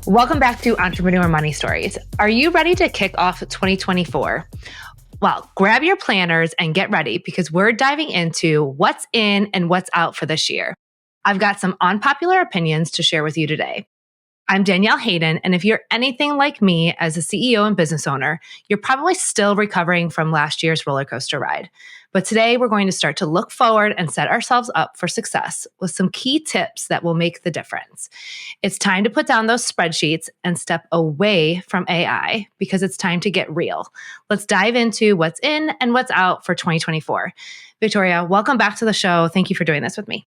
Welcome back to Entrepreneur Money Stories. Are you ready to kick off 2024? Well, grab your planners and get ready because we're diving into what's in and what's out for this year. I've got some unpopular opinions to share with you today. I'm Danielle Hayden, and if you're anything like me as a CEO and business owner, you're probably still recovering from last year's roller coaster ride. But today we're going to start to look forward and set ourselves up for success with some key tips that will make the difference. It's time to put down those spreadsheets and step away from AI because it's time to get real. Let's dive into what's in and what's out for 2024. Victoria, welcome back to the show. Thank you for doing this with me.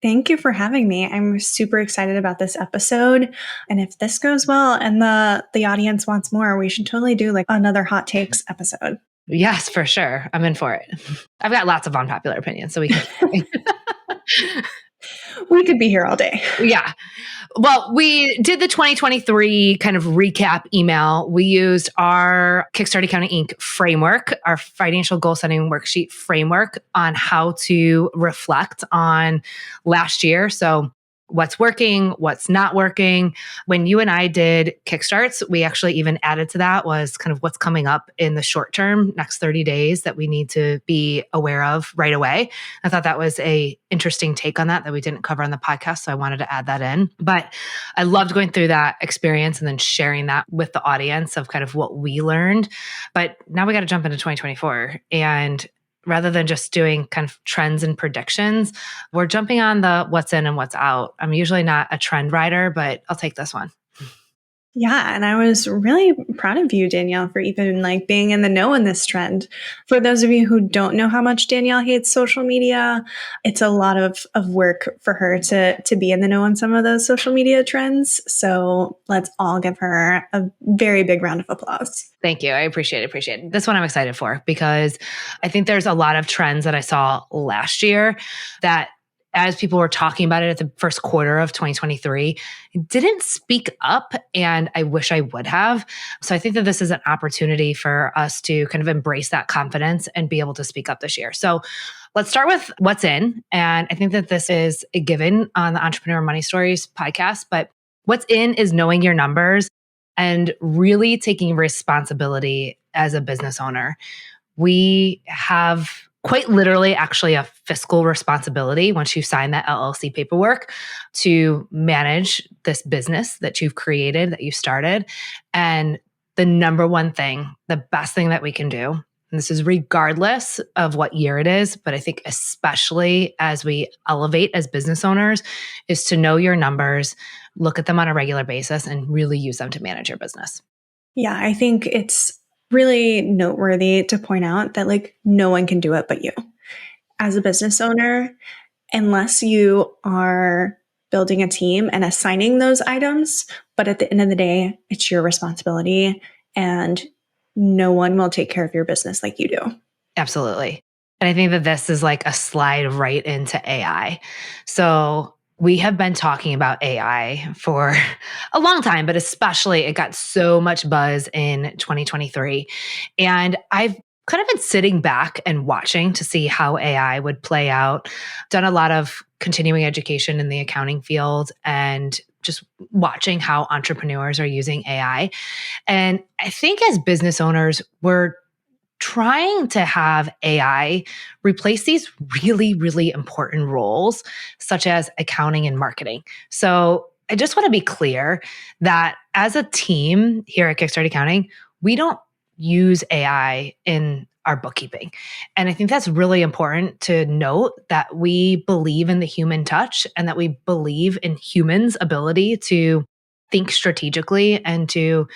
Thank you for having me. I'm super excited about this episode. And if this goes well and the audience wants more, we should totally do like another hot takes episode. Yes, for sure. I'm in for it. I've got lots of unpopular opinions, so we can. We could be here all day. Yeah. Well, we did the 2023 kind of recap email. We used our Kickstart Accounting Inc. framework, our financial goal setting worksheet framework on how to reflect on last year. So what's working, what's not working. When you and I did Kickstarts, we actually even added to that was kind of what's coming up in the short term, next 30 days that we need to be aware of right away. I thought that was a interesting take on that we didn't cover on the podcast. So I wanted to add that in. But I loved going through that experience and then sharing that with the audience of kind of what we learned. But now we got to jump into 2024. And rather than just doing kind of trends and predictions, we're jumping on the what's in and what's out. I'm usually not a trend rider, but I'll take this one. Yeah. And I was really proud of you, Danielle, for even like being in the know in this trend. For those of you who don't know how much Danielle hates social media, it's a lot of work for her to be in the know on some of those social media trends. So let's all give her a very big round of applause. Thank you. I appreciate it. This one I'm excited for because I think there's a lot of trends that I saw last year that as people were talking about it at the first quarter of 2023, didn't speak up, and I wish I would have. So I think that this is an opportunity for us to kind of embrace that confidence and be able to speak up this year. So let's start with what's in. And I think that this is a given on the Entrepreneur Money Stories podcast, but what's in is knowing your numbers and really taking responsibility as a business owner. We have quite literally actually a fiscal responsibility once you sign that LLC paperwork to manage this business that you've created, that you started. And the number one thing, the best thing that we can do, and this is regardless of what year it is, but I think especially as we elevate as business owners, is to know your numbers, look at them on a regular basis, and really use them to manage your business. Yeah, I think it's really noteworthy to point out that like no one can do it but you. As a business owner, unless you are building a team and assigning those items, but at the end of the day, it's your responsibility and no one will take care of your business like you do. Absolutely. And I think that this is like a slide right into AI. So we have been talking about AI for a long time, but especially it got so much buzz in 2023. And I've kind of been sitting back and watching to see how AI would play out, done a lot of continuing education in the accounting field and just watching how entrepreneurs are using AI. And I think as business owners, we're trying to have AI replace these really, really important roles, such as accounting and marketing. So I just want to be clear that as a team here at Kickstart Accounting, we don't use AI in our bookkeeping. And I think that's really important to note that we believe in the human touch and that we believe in humans' ability to think strategically and to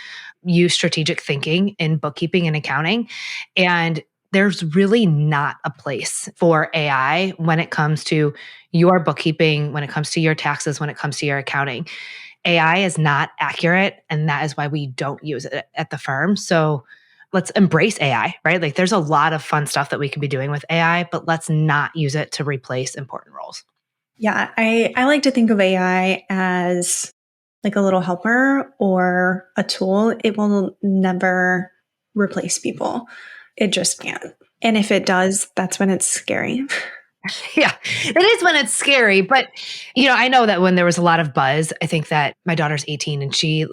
use strategic thinking in bookkeeping and accounting. And there's really not a place for AI when it comes to your bookkeeping, when it comes to your taxes, when it comes to your accounting. AI is not accurate, and that is why we don't use it at the firm. So let's embrace AI, right? Like there's a lot of fun stuff that we could be doing with AI, but let's not use it to replace important roles. Yeah, I like to think of AI as like a little helper or a tool. It will never replace people. It just can't. And if it does, that's when it's scary. Yeah, it is when it's scary. But, I know that when there was a lot of buzz, I think that my daughter's 18 and she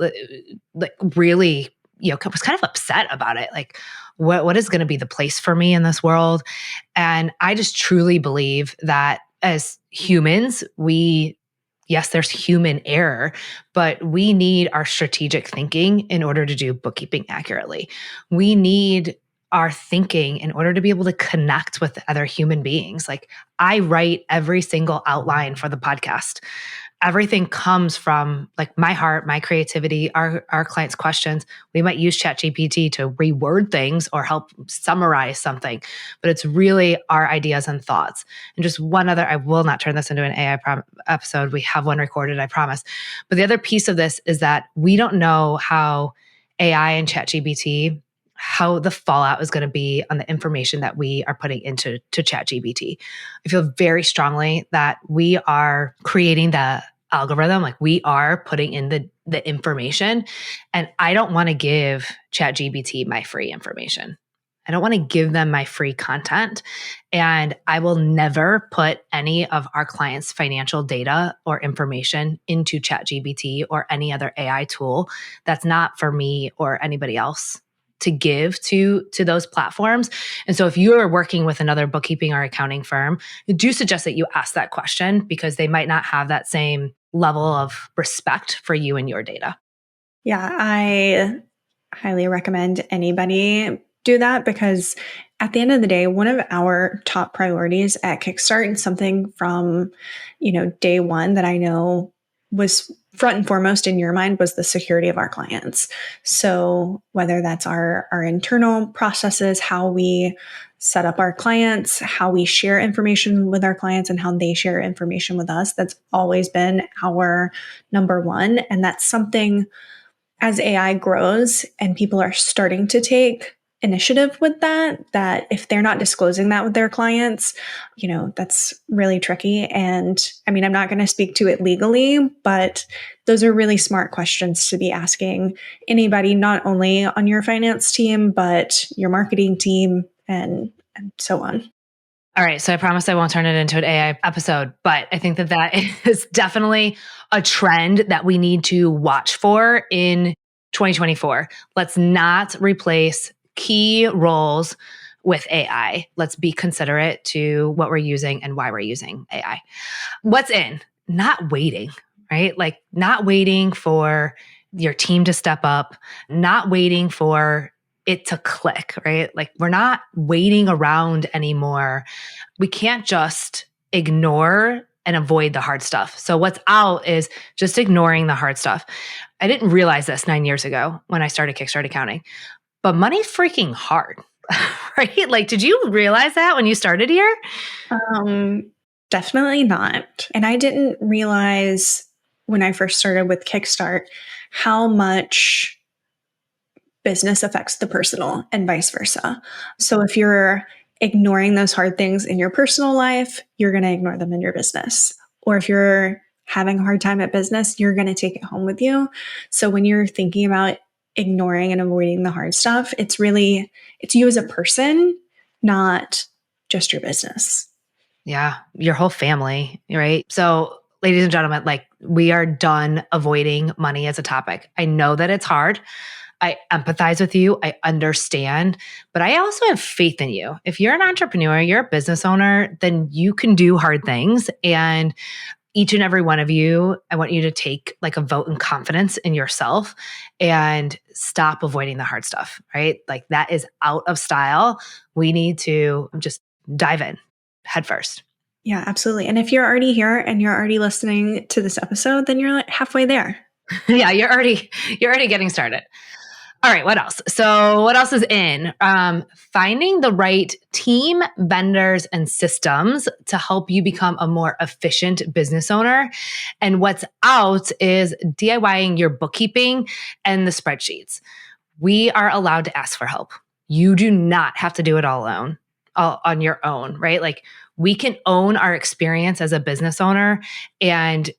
like really, was kind of upset about it. Like, what is going to be the place for me in this world? And I just truly believe that as humans, yes, there's human error, but we need our strategic thinking in order to do bookkeeping accurately. We need our thinking in order to be able to connect with other human beings. Like, I write every single outline for the podcast. Everything comes from like my heart, my creativity, our clients' questions. We might use ChatGPT to reword things or help summarize something, but it's really our ideas and thoughts. And just one other, I will not turn this into an AI episode. We have one recorded, I promise. But the other piece of this is that we don't know how AI and ChatGPT, how the fallout is going to be on the information that we are putting into ChatGPT. I feel very strongly that we are creating the algorithm, like we are putting in the information, and I don't want to give ChatGPT my free information. I don't want to give them my free content, and I will never put any of our clients' financial data or information into ChatGPT or any other AI tool that's not for me or anybody else to give to those platforms. And so if you're working with another bookkeeping or accounting firm, I do suggest that you ask that question because they might not have that same level of respect for you and your data. Yeah, I highly recommend anybody do that because at the end of the day, one of our top priorities at Kickstart and something from, day one that I know was front and foremost in your mind was the security of our clients. So whether that's our internal processes, how we set up our clients, how we share information with our clients and how they share information with us, that's always been our number one. And that's something as AI grows and people are starting to take initiative with that if they're not disclosing that with their clients, that's really tricky. And I mean, I'm not going to speak to it legally, but those are really smart questions to be asking anybody, not only on your finance team, but your marketing team and so on. All right. So I promise I won't turn it into an AI episode, but I think that is definitely a trend that we need to watch for in 2024. Let's not replace key roles with AI. Let's be considerate to what we're using and why we're using AI. What's in? Not waiting, right? Like not waiting for your team to step up, not waiting for it to click, right? Like we're not waiting around anymore. We can't just ignore and avoid the hard stuff. So what's out is just ignoring the hard stuff. I didn't realize this 9 years ago when I started Kickstart Accounting, but money's freaking hard, right? Like, did you realize that when you started here? Definitely not. And I didn't realize when I first started with Kickstart how much business affects the personal and vice versa. So if you're ignoring those hard things in your personal life, you're going to ignore them in your business. Or if you're having a hard time at business, you're going to take it home with you. So when you're thinking about ignoring and avoiding the hard stuff, it's you as a person, not just your business. Yeah, your whole family, right? So, ladies and gentlemen, like we are done avoiding money as a topic. I know that it's hard. I empathize with you. I understand, but I also have faith in you. If you're an entrepreneur, you're a business owner, then you can do hard things. And each and every one of you, I want you to take like a vote in confidence in yourself and stop avoiding the hard stuff, right? Like that is out of style. We need to just dive in head first. Yeah, absolutely. And if you're already here and you're already listening to this episode, then you're like halfway there. Yeah, you're already getting started. All right, what else? So what else is in? Finding the right team, vendors, and systems to help you become a more efficient business owner. And what's out is DIYing your bookkeeping and the spreadsheets. We are allowed to ask for help. You do not have to do it all on your own, right? Like we can own our experience as a business owner and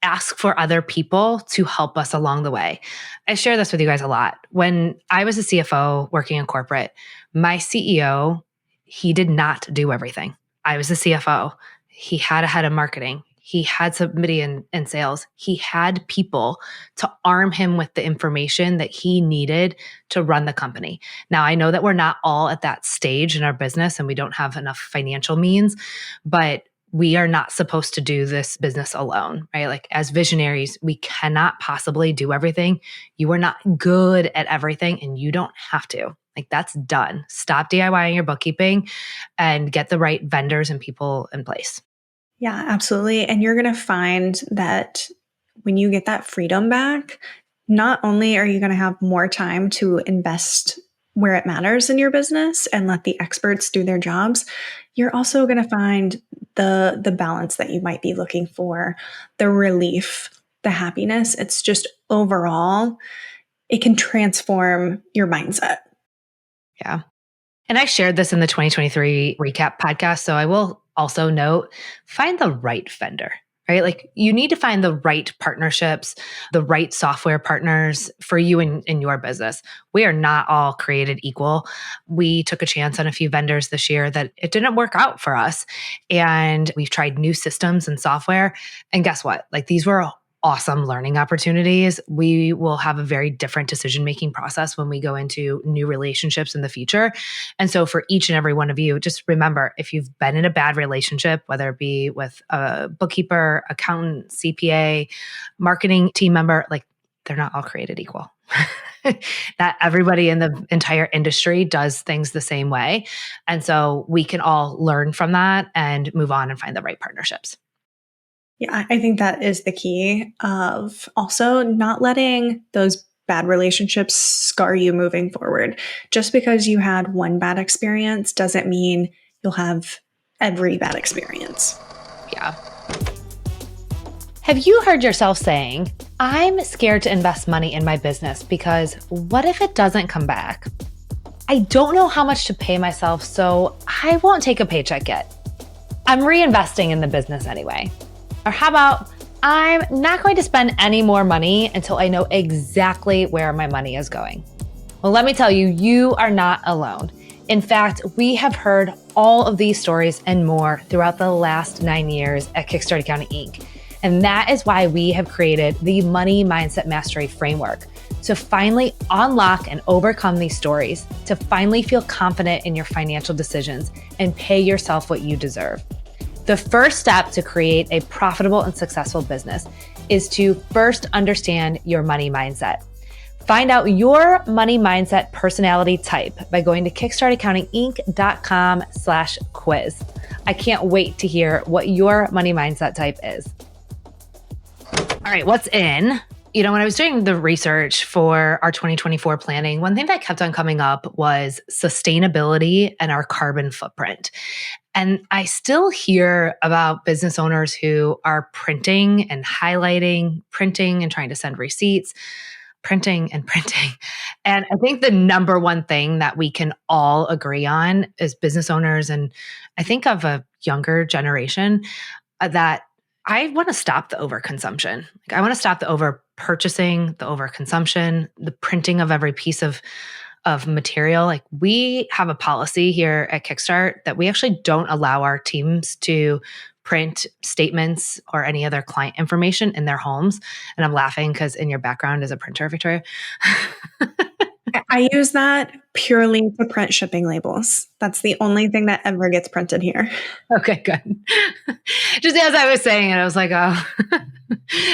ask for other people to help us along the way. I share this with you guys a lot. When I was a CFO working in corporate, my CEO, he did not do everything. I was the CFO. He had a head of marketing. He had somebody in sales. He had people to arm him with the information that he needed to run the company. Now, I know that we're not all at that stage in our business and we don't have enough financial means, but we are not supposed to do this business alone, right? Like as visionaries, we cannot possibly do everything. You are not good at everything and you don't have to. Like that's done. Stop DIYing your bookkeeping and get the right vendors and people in place. Yeah, absolutely. And you're going to find that when you get that freedom back, not only are you going to have more time to invest where it matters in your business and let the experts do their jobs, you're also going to find the balance that you might be looking for, the relief, the happiness. It's just overall, it can transform your mindset. Yeah. And I shared this in the 2023 recap podcast. So I will also note, find the right vendor, right? Like you need to find the right partnerships, the right software partners for you in your business. We are not all created equal. We took a chance on a few vendors this year that it didn't work out for us. And we've tried new systems and software. And guess what? Like these were awesome learning opportunities. We will have a very different decision-making process when we go into new relationships in the future. And so for each and every one of you, just remember, if you've been in a bad relationship, whether it be with a bookkeeper, accountant, CPA, marketing team member, like they're not all created equal. That everybody in the entire industry does things the same way. And so we can all learn from that and move on and find the right partnerships. Yeah, I think that is the key of also not letting those bad relationships scar you moving forward. Just because you had one bad experience doesn't mean you'll have every bad experience. Yeah. Have you heard yourself saying, I'm scared to invest money in my business because what if it doesn't come back? I don't know how much to pay myself, so I won't take a paycheck yet. I'm reinvesting in the business anyway. Or how about, I'm not going to spend any more money until I know exactly where my money is going. Well, let me tell you, you are not alone. In fact, we have heard all of these stories and more throughout the last 9 years at Kickstart Accounting Inc. And that is why we have created the Money Mindset Mastery Framework to finally unlock and overcome these stories, to finally feel confident in your financial decisions and pay yourself what you deserve. The first step to create a profitable and successful business is to first understand your money mindset. Find out your money mindset personality type by going to kickstartaccountinginc.com/quiz. I can't wait to hear what your money mindset type is. All right, what's in? When I was doing the research for our 2024 planning, one thing that kept on coming up was sustainability and our carbon footprint. And I still hear about business owners who are printing and highlighting, printing and trying to send receipts, printing and printing. And I think the number one thing that we can all agree on as business owners, and I think of a younger generation, that I want to stop the overconsumption. Like I want to stop the over purchasing, the overconsumption, the printing of every piece of material. Like we have a policy here at Kickstart that we actually don't allow our teams to print statements or any other client information in their homes. And I'm laughing because in your background is a printer, Victoria. I use that purely to print shipping labels. That's the only thing that ever gets printed here. Okay, good. Just as I was saying it, I was like, oh,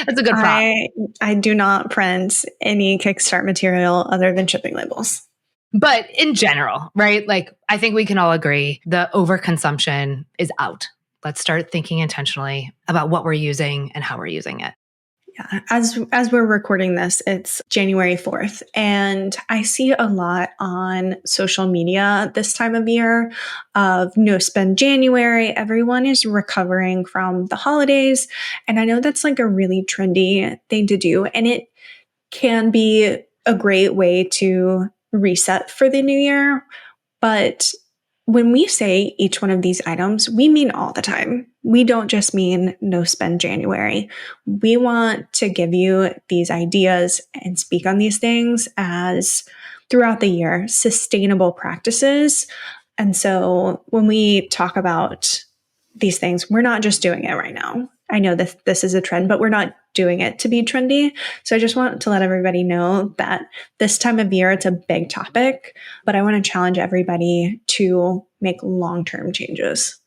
that's a good prop. I do not print any Kickstart material other than shipping labels. But in general, right? Like I think we can all agree the overconsumption is out. Let's start thinking intentionally about what we're using and how we're using it. Yeah. As we're recording this, it's January 4th, and I see a lot on social media this time of year of no spend January. Everyone is recovering from the holidays. And I know that's like a really trendy thing to do. And it can be a great way to reset for the new year. But when we say each one of these items, we mean all the time. We don't just mean no spend January. We want to give you these ideas and speak on these things as throughout the year, sustainable practices. And so when we talk about these things. We're not just doing it right now. I know that this is a trend, but we're not doing it to be trendy. So I just want to let everybody know that this time of year, it's a big topic, but I want to challenge everybody to make long-term changes.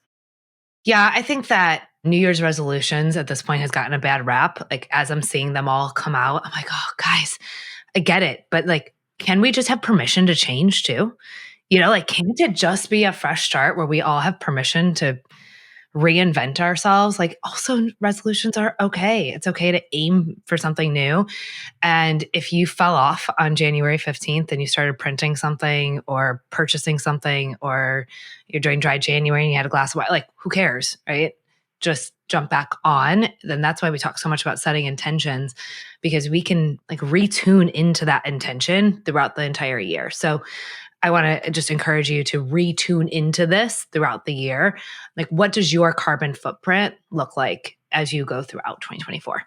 Yeah, I think that New Year's resolutions at this point has gotten a bad rap. Like as I'm seeing them all come out, I'm like, oh, guys, I get it. But like, can we just have permission to change too? Like, can't it just be a fresh start where we all have permission to reinvent ourselves? Like, also, resolutions are okay. It's okay to aim for something new. And if you fell off on January 15th and you started printing something or purchasing something, or you're doing dry January and you had a glass of wine, like, who cares, right? Just jump back on. Then that's why we talk so much about setting intentions, because we can like retune into that intention throughout the entire year. So I want to just encourage you to retune into this throughout the year. Like, what does your carbon footprint look like as you go throughout 2024?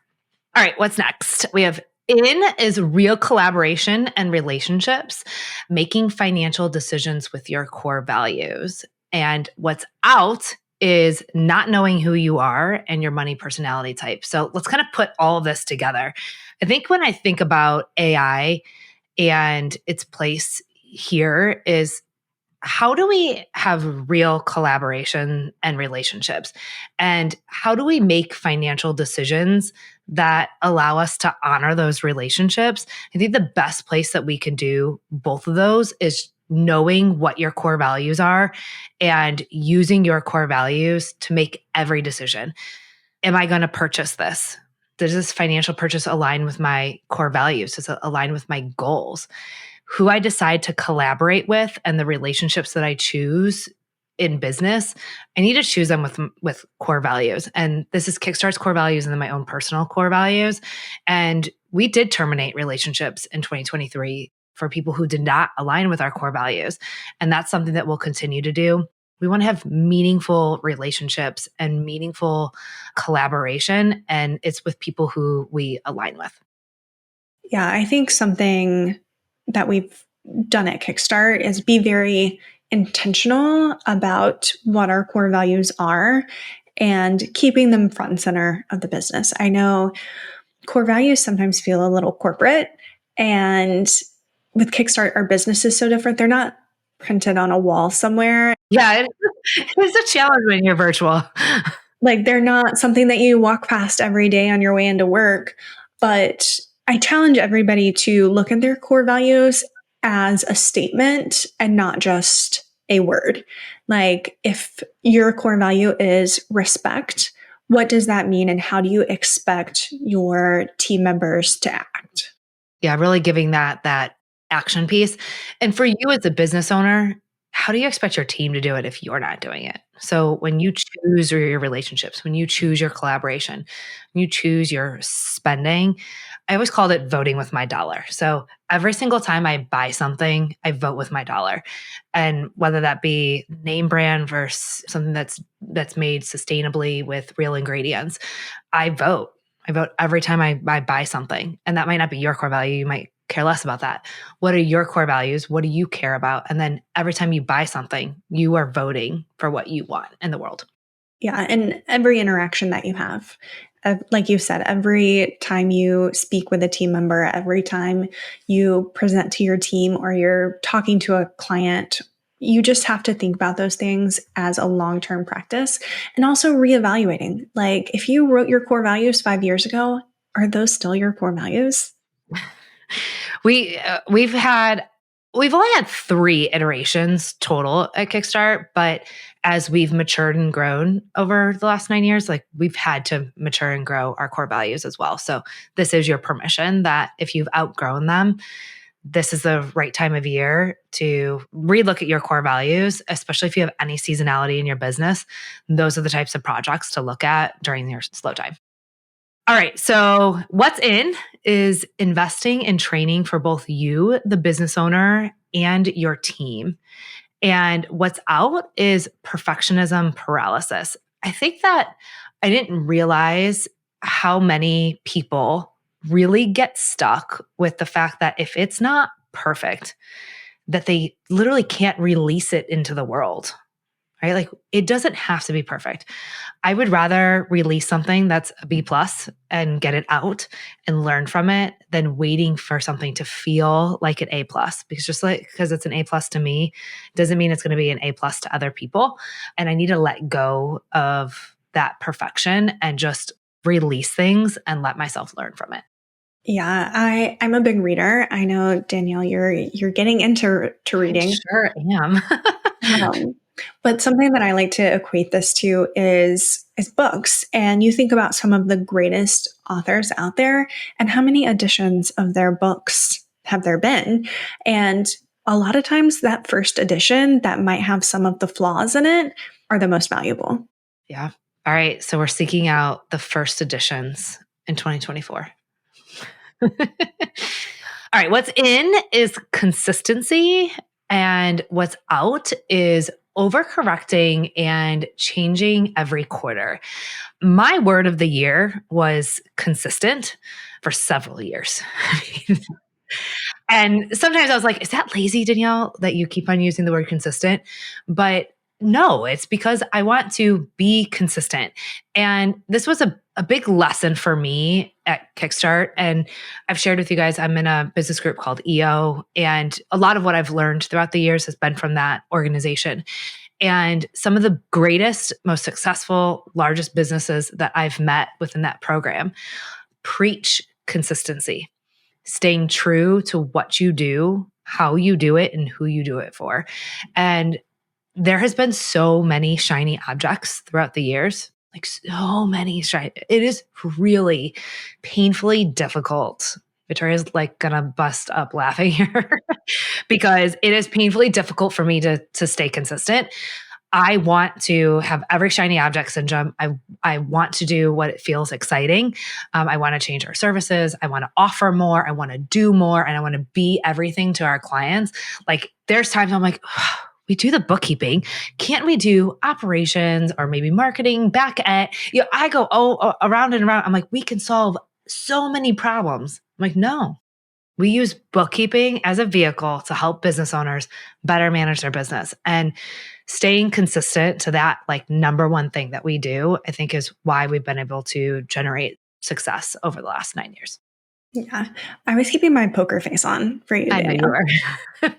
All right, what's next? We have in is real collaboration and relationships, making financial decisions with your core values. And what's out is not knowing who you are and your money personality type. So let's kind of put all of this together. I think when I think about AI and its place here is, how do we have real collaboration and relationships? And how do we make financial decisions that allow us to honor those relationships? I think the best place that we can do both of those is knowing what your core values are and using your core values to make every decision. Am I going to purchase this? Does this financial purchase align with my core values? Does it align with my goals? Who I decide to collaborate with and the relationships that I choose in business, I need to choose them with core values. And this is Kickstart's core values and then my own personal core values. And we did terminate relationships in 2023 for people who did not align with our core values. And that's something that we'll continue to do. We want to have meaningful relationships and meaningful collaboration, and it's with people who we align with. Yeah, I think something that we've done at Kickstart is be very intentional about what our core values are and keeping them front and center of the business. I know core values sometimes feel a little corporate, and with Kickstart, our business is so different. They're not printed on a wall somewhere. Yeah, it's a challenge when you're virtual. Like they're not something that you walk past every day on your way into work. But I challenge everybody to look at their core values as a statement and not just a word. Like if your core value is respect, what does that mean? And how do you expect your team members to act? Yeah, really giving that action piece. And for you as a business owner, how do you expect your team to do it if you're not doing it? So when you choose your relationships, when you choose your collaboration, when you choose your spending, I always called it voting with my dollar. So every single time I buy something, I vote with my dollar. And whether that be name brand versus something that's made sustainably with real ingredients, I vote. I vote every time I buy something. And that might not be your core value. You might care less about that. What are your core values? What do you care about? And then every time you buy something, you are voting for what you want in the world. Yeah. And every interaction that you have, like you said, every time you speak with a team member, every time you present to your team or you're talking to a client, you just have to think about those things as a long-term practice and also reevaluating. Like if you wrote your core values 5 years ago, are those still your core values? We've only had 3 iterations total at Kickstart, but as we've matured and grown over the last 9 years, like we've had to mature and grow our core values as well. So this is your permission that if you've outgrown them, this is the right time of year to relook at your core values, especially if you have any seasonality in your business. Those are the types of projects to look at during your slow time. All right. So, what's in is investing in training for both you, the business owner, and your team. And what's out is perfectionism paralysis. I think that I didn't realize how many people really get stuck with the fact that if it's not perfect, that they literally can't release it into the world. right? Like it doesn't have to be perfect. I would rather release something that's a B plus and get it out and learn from it than waiting for something to feel like an A plus. Because just like because it's an A plus to me doesn't mean it's going to be an A plus to other people. And I need to let go of that perfection and just release things and let myself learn from it. Yeah, I'm a big reader. I know Danielle, you're getting into I reading. sure am. Um, but something that I like to equate this to is books. And you think about some of the greatest authors out there and how many editions of their books have there been? And a lot of times that first edition that might have some of the flaws in it are the most valuable. Yeah. All right. So we're seeking out the first editions in 2024. All right. What's in is consistency, and what's out is overcorrecting and changing every quarter. My word of the year was consistent for several years. And sometimes I was like, is that lazy, Danielle, that you keep on using the word consistent? But no, it's because I want to be consistent. And this was a big lesson for me at Kickstart. And I've shared with you guys, I'm in a business group called EO. And a lot of what I've learned throughout the years has been from that organization. And some of the greatest, most successful, largest businesses that I've met within that program preach consistency, staying true to what you do, how you do it, and who you do it for. And there has been so many shiny objects throughout the years, like so many shiny. It is really painfully difficult. Victoria's like gonna bust up laughing here because it is painfully difficult for me to stay consistent. I want to have every shiny object syndrome. I want to do what it feels exciting. I want to change our services. I want to offer more. I want to do more, and I want to be everything to our clients. Like there's times I'm like, we do the bookkeeping. Can't we do operations or maybe marketing back at, I go around and around. I'm like, we can solve so many problems. I'm like, no, we use bookkeeping as a vehicle to help business owners better manage their business. And staying consistent to that, like number one thing that we do, I think is why we've been able to generate success over the last 9 years. Yeah. I was keeping my poker face on for you, I know you Danielle. are.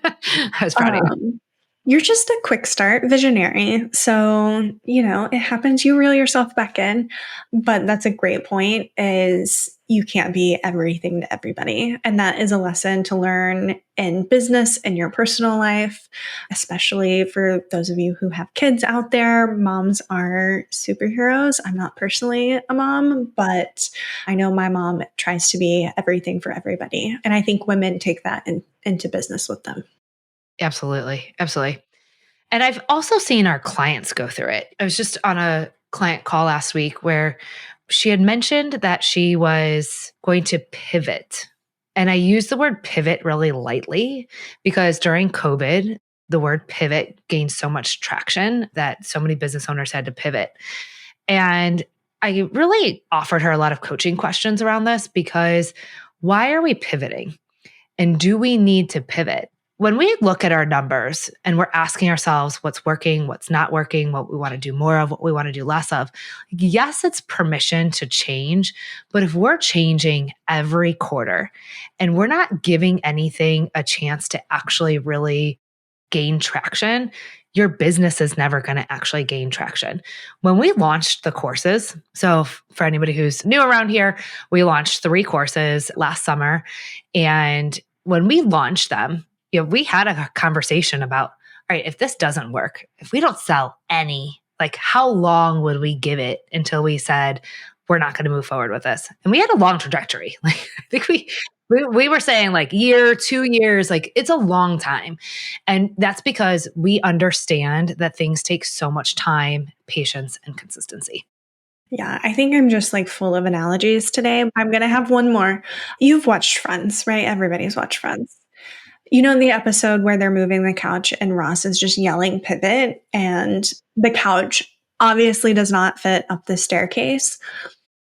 I was proud of you. You're just a quick start visionary. So, it happens, you reel yourself back in. But that's a great point is you can't be everything to everybody. And that is a lesson to learn in business and your personal life, especially for those of you who have kids out there. Moms are superheroes. I'm not personally a mom, but I know my mom tries to be everything for everybody. And I think women take that into business with them. Absolutely. Absolutely. And I've also seen our clients go through it. I was just on a client call last week where she had mentioned that she was going to pivot. And I use the word pivot really lightly because during COVID, the word pivot gained so much traction that so many business owners had to pivot. And I really offered her a lot of coaching questions around this because why are we pivoting? And do we need to pivot? When we look at our numbers and we're asking ourselves what's working, what's not working, what we want to do more of, what we want to do less of, yes, it's permission to change. But if we're changing every quarter and we're not giving anything a chance to actually really gain traction, your business is never going to actually gain traction. When we launched the courses, so for anybody who's new around here, we launched 3 courses last summer. And when we launched them, we had a conversation about, all right, if this doesn't work, if we don't sell any, like how long would we give it until we said, we're not going to move forward with this? And we had a long trajectory. Like I think we were saying like year, 2 years, like it's a long time. And that's because we understand that things take so much time, patience, and consistency. Yeah, I think I'm just like full of analogies today. I'm going to have one more. You've watched Friends, right? Everybody's watched Friends. You know, the episode where they're moving the couch and Ross is just yelling pivot, and the couch obviously does not fit up the staircase.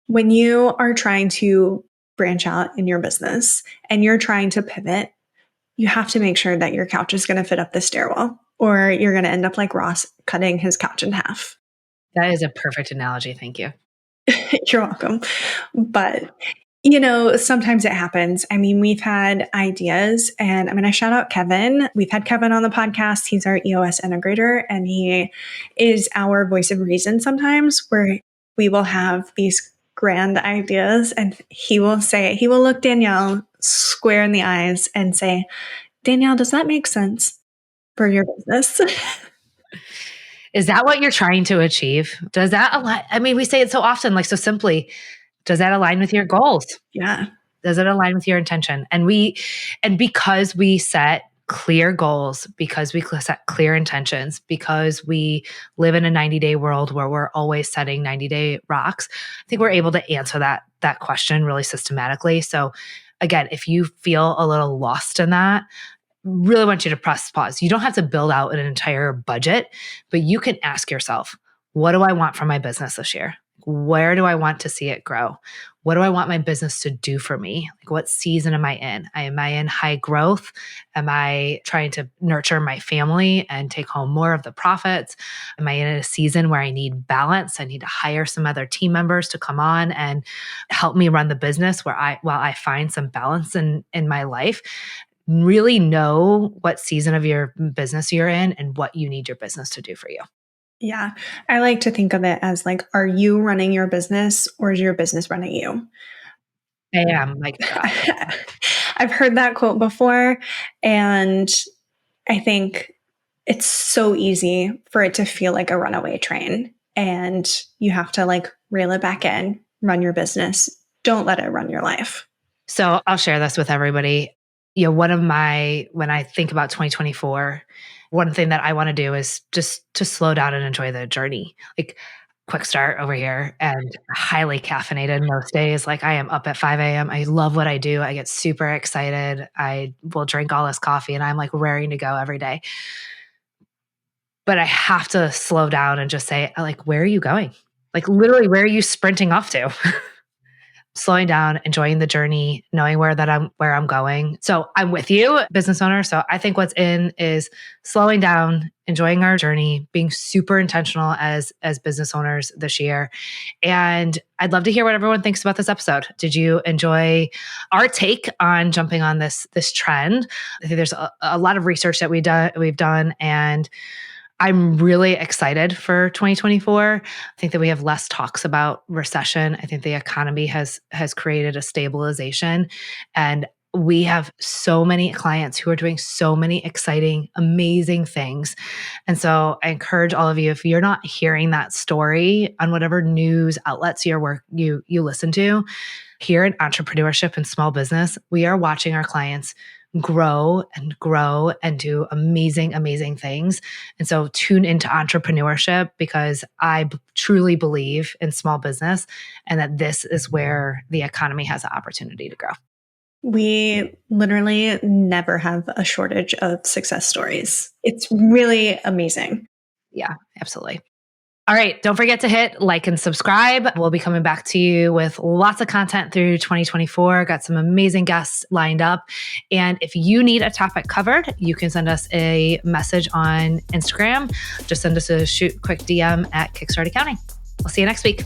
When you are trying to branch out in your business and you're trying to pivot, you have to make sure that your couch is going to fit up the stairwell, or you're going to end up like Ross cutting his couch in half. That is a perfect analogy. Thank you. You're welcome. But, sometimes it happens. I mean, we've had ideas, and I'm going to shout out Kevin. We've had Kevin on the podcast. He's our EOS integrator, and he is our voice of reason sometimes, where we will have these grand ideas, and he will look Danielle square in the eyes and say, Danielle, does that make sense for your business? Is that what you're trying to achieve? Does that align? I mean, we say it so often, like so simply. Does that align with your goals? Yeah. Does it align with your intention? And because we set clear goals, because we set clear intentions, because we live in a 90-day world where we're always setting 90-day rocks, I think we're able to answer that question really systematically. So again, if you feel a little lost in that, really want you to press pause. You don't have to build out an entire budget, but you can ask yourself, what do I want from my business this year? Where do I want to see it grow? What do I want my business to do for me? Like, what season am I in? Am I in high growth? Am I trying to nurture my family and take home more of the profits? Am I in a season where I need balance? I need to hire some other team members to come on and help me run the business while I find some balance in my life. Really know what season of your business you're in and what you need your business to do for you. Yeah. I like to think of it as like, are you running your business or is your business running you? I am like, I've heard that quote before. And I think it's so easy for it to feel like a runaway train. And you have to like reel it back in, run your business. Don't let it run your life. So I'll share this with everybody. When I think about 2024, one thing that I want to do is just to slow down and enjoy the journey. Like Kickstart over here and highly caffeinated most days. Like I am up at 5 a.m. I love what I do. I get super excited. I will drink all this coffee and I'm like raring to go every day. But I have to slow down and just say, like, where are you going? Like literally, where are you sprinting off to? Slowing down, enjoying the journey, knowing where I'm going. So I'm with you, business owner. So I think what's in is slowing down, enjoying our journey, being super intentional as business owners this year. And I'd love to hear what everyone thinks about this episode. Did you enjoy our take on jumping on this trend? I think there's a lot of research that we've done, and I'm really excited for 2024. I think that we have less talks about recession. I think the economy has created a stabilization, and we have so many clients who are doing so many exciting, amazing things. And so I encourage all of you, if you're not hearing that story on whatever news outlets you listen to, here in entrepreneurship and small business, we are watching our clients grow and do amazing, amazing things. And so tune into entrepreneurship, because I truly believe in small business and that this is where the economy has an opportunity to grow. We literally never have a shortage of success stories. It's really amazing. Yeah, absolutely. All right. Don't forget to hit like and subscribe. We'll be coming back to you with lots of content through 2024. Got some amazing guests lined up. And if you need a topic covered, you can send us a message on Instagram. Just send us a quick DM at Kickstart Accounting. We'll see you next week.